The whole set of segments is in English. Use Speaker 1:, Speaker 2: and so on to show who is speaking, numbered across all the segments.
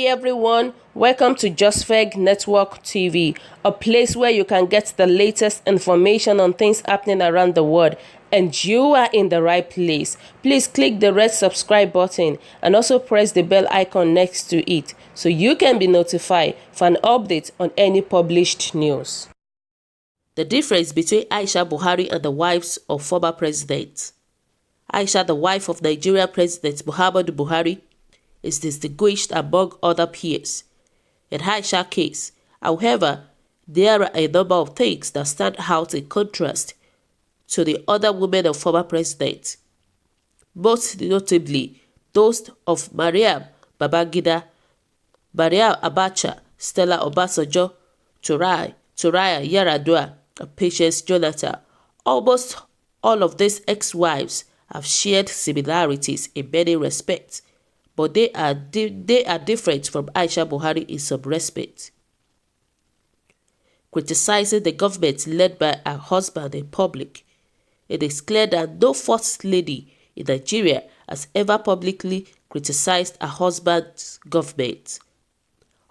Speaker 1: everyone, welcome to JustFeg Network TV, a place where you can get the latest information on things happening around the world, and you are in the right place. Please click the red subscribe button and also press the bell icon next to it so you can be notified for an update on any published news. The difference between Aisha Buhari and the wives of former presidents. Aisha, the wife of Nigerian President Muhammadu Buhari, is distinguished among other peers. In Aisha's case, however, there are a number of things that stand out in contrast to the other women of former presidents, most notably those of Mariam Babangida, Maria Abacha, Stella Obasanjo, Turaya Yar'Adua, and Patience Jonathan. Almost all of these ex-wives have shared similarities in many respects, but they are different from Aisha Buhari in some respects. Criticizing the government led by her husband in public, it is clear that no first lady in Nigeria has ever publicly criticized her husband's government.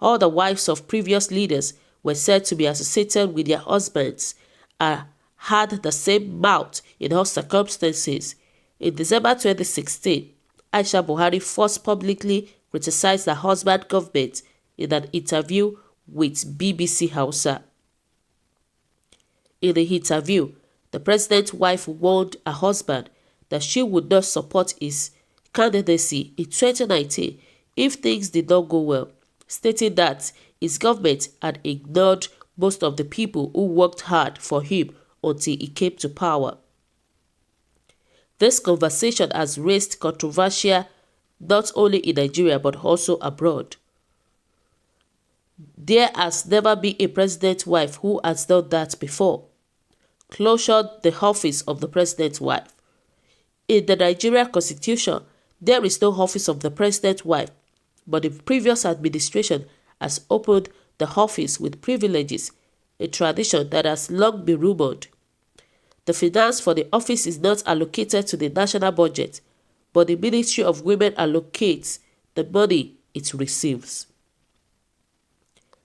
Speaker 1: All the wives of previous leaders were said to be associated with their husbands and had the same mouth in all circumstances. In December 2016, Aisha Buhari first publicly criticized her husband's government in an interview with BBC Hausa. In the interview, the president's wife warned her husband that she would not support his candidacy in 2019 if things did not go well, stating that his government had ignored most of the people who worked hard for him until he came to power. This conversation has raised controversy not only in Nigeria but also abroad. There has never been a president's wife who has done that before. Closure the office of the president's wife. In the Nigerian constitution, there is no office of the president's wife, but the previous administration has opened the office with privileges, a tradition that has long been rumored. The finance for the office is not allocated to the national budget, but the Ministry of Women allocates the money it receives.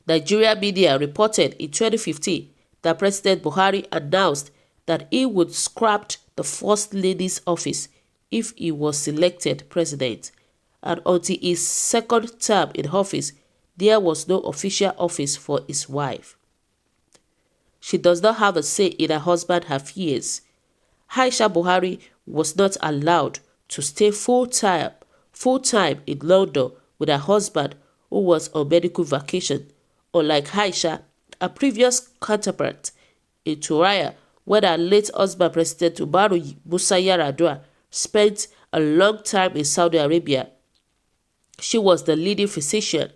Speaker 1: Nigeria media reported in 2015 that President Buhari announced that he would scrap the First Lady's office if he was selected president, and until his second term in office, there was no official office for his wife. She does not have a say in her husband's affairs. Aisha Buhari was not allowed to stay full-time in London with her husband, who was on medical vacation, unlike Aisha, her previous counterpart in Turaya, where her late husband, President Umaru Musa Yar'Adua, spent a long time in Saudi Arabia. She was the leading physician.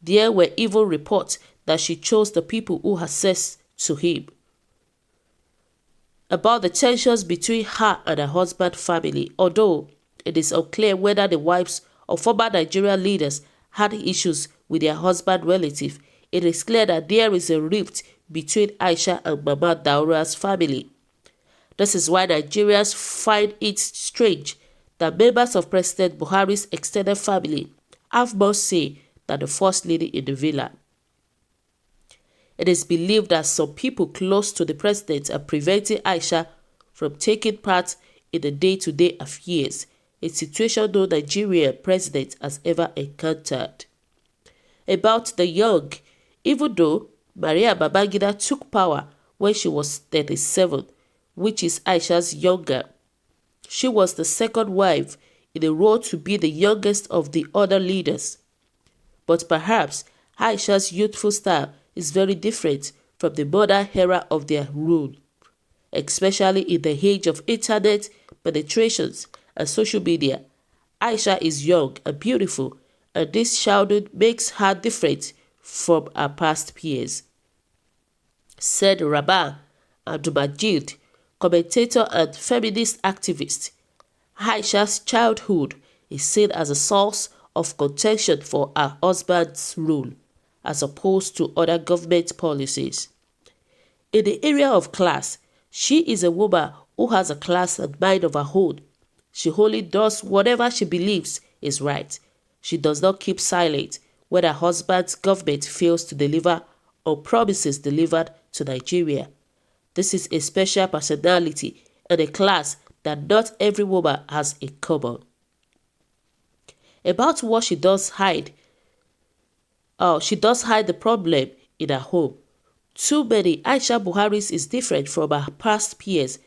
Speaker 1: There were even reports that she chose the people who had access to him. About the tensions between her and her husband's family, although it is unclear whether the wives of former Nigerian leaders had issues with their husband relative, it is clear that there is a rift between Aisha and Mama Daura's family. This is why Nigerians find it strange that members of President Buhari's extended family have more say than the First Lady in the villa. It is believed that some people close to the president are preventing Aisha from taking part in the day-to-day affairs, a situation no Nigerian president has ever encountered. About the young, even though Maria Babangida took power when she was 37, which is Aisha's younger, she was the second wife in a row to be the youngest of the other leaders. But perhaps Aisha's youthful style is very different from the modern era of their rule, especially in the age of internet penetrations and social media. Aisha is young and beautiful, and this childhood makes her different from her past peers, said Rabah Abdulmajid, commentator and feminist activist. Aisha's childhood is seen as a source of contention for her husband's rule, as opposed to other government policies. In the area of class, she is a woman who has a class and mind of her own. She only does whatever she believes is right. She does not keep silent when her husband's government fails to deliver on promises delivered to Nigeria. This is a special personality and a class that not every woman has in common. About what she does hide the problem in her home. Too many, Aisha Buhari is different from her past peers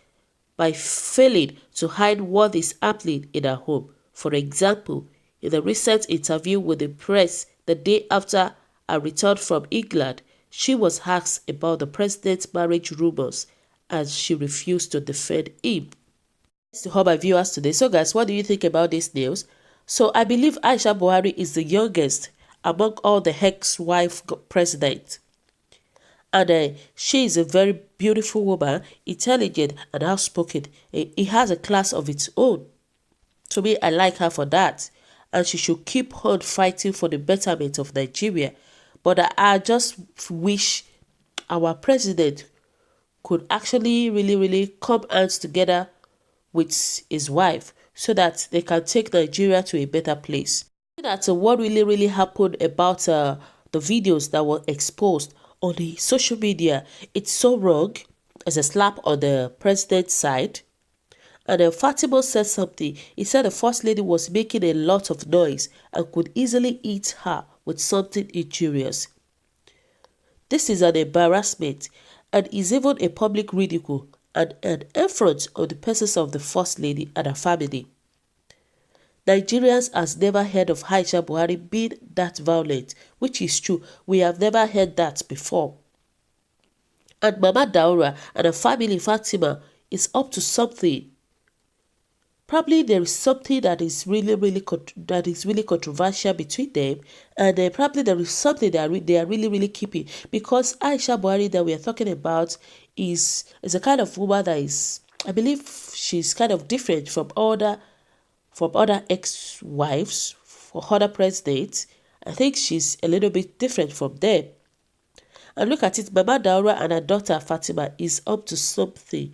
Speaker 1: by failing to hide what is happening in her home. For example, in a recent interview with the press the day after her return from England, she was asked about the president's marriage rumors and she refused to defend him. To all my viewers today. So guys, what do you think about this news? So I believe Aisha Buhari is the youngest among all the ex-wife presidents. And she is a very beautiful woman, intelligent and outspoken. It has a class of its own. To me, I like her for that. And she should keep on fighting for the betterment of Nigeria. But I just wish our president could actually really come hands together with his wife so that they can take Nigeria to a better place. That's what really happened about the videos that were exposed on the social media. It's so wrong as a slap on the president's side. And then Fatima said something. He said the first lady was making a lot of noise and could easily eat her with something injurious. This is an embarrassment and is even a public ridicule and an affront on the persons of the first lady and her family. Nigerians has never heard of Aisha Buhari being that violent, which is true. We have never heard that before. And Mama Daura and her family Fatima is up to something. Probably there is something that is really controversial between them, and probably there is something that they are really keeping, because Aisha Buhari that we are talking about is a kind of woman that is, I believe she's kind of different from other ex-wives for other presidents. I think she's a little bit different from them. And look at it, Mama Daura and her daughter Fatima is up to something.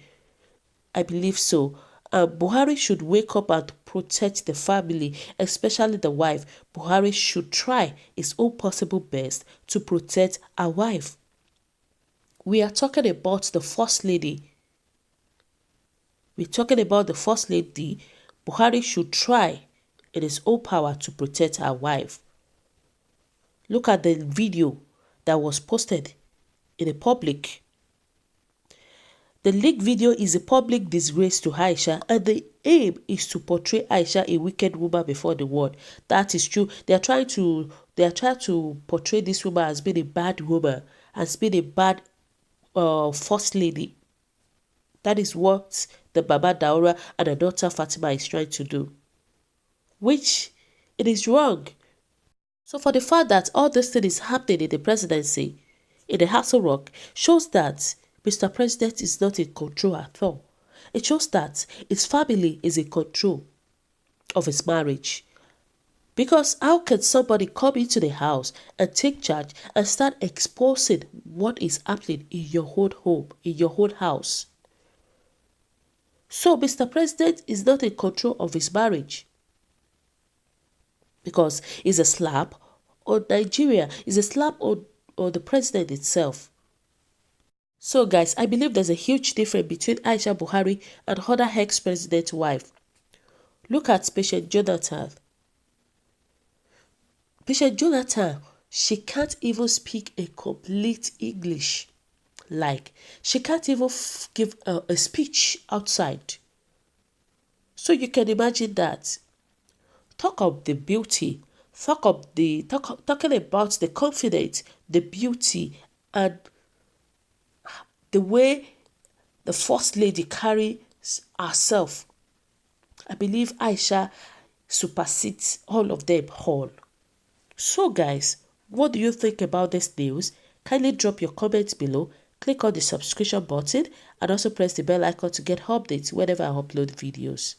Speaker 1: I believe so. Buhari should wake up and protect the family, especially the wife. Buhari should try his own possible best to protect our wife. We are talking about the First Lady. We're talking about the First Lady. Buhari should try in his own power to protect our wife. Look at the video that was posted in the public. The leaked video is a public disgrace to Aisha, and the aim is to portray Aisha a wicked woman before the world. That is true. They are trying to portray this woman as being a bad woman, as being a bad first lady. That is what the Baba Daura and her daughter Fatima is trying to do, which it is wrong. So for the fact that all this thing is happening in the presidency, in the House of Rock, shows that Mr. President is not in control at all. It shows that his family is in control of his marriage. Because how can somebody come into the house and take charge and start exposing what is happening in your own home, in your own house? So Mr. President is not in control of his marriage. Because it's a slap on Nigeria, it's a slap on the president itself. So guys, I believe there's a huge difference between Aisha Buhari and other ex-president's wife. Look at Patient Jonathan. Patient Jonathan, she can't even speak a complete English. Like, she can't even give a speech outside. So you can imagine that. Talk of the beauty, talking about the confidence, the beauty, and the way the First Lady carries herself. I believe Aisha supersedes all of them all. So guys, what do you think about this news? Kindly drop your comments below, click on the subscription button, and also press the bell icon to get updates whenever I upload videos.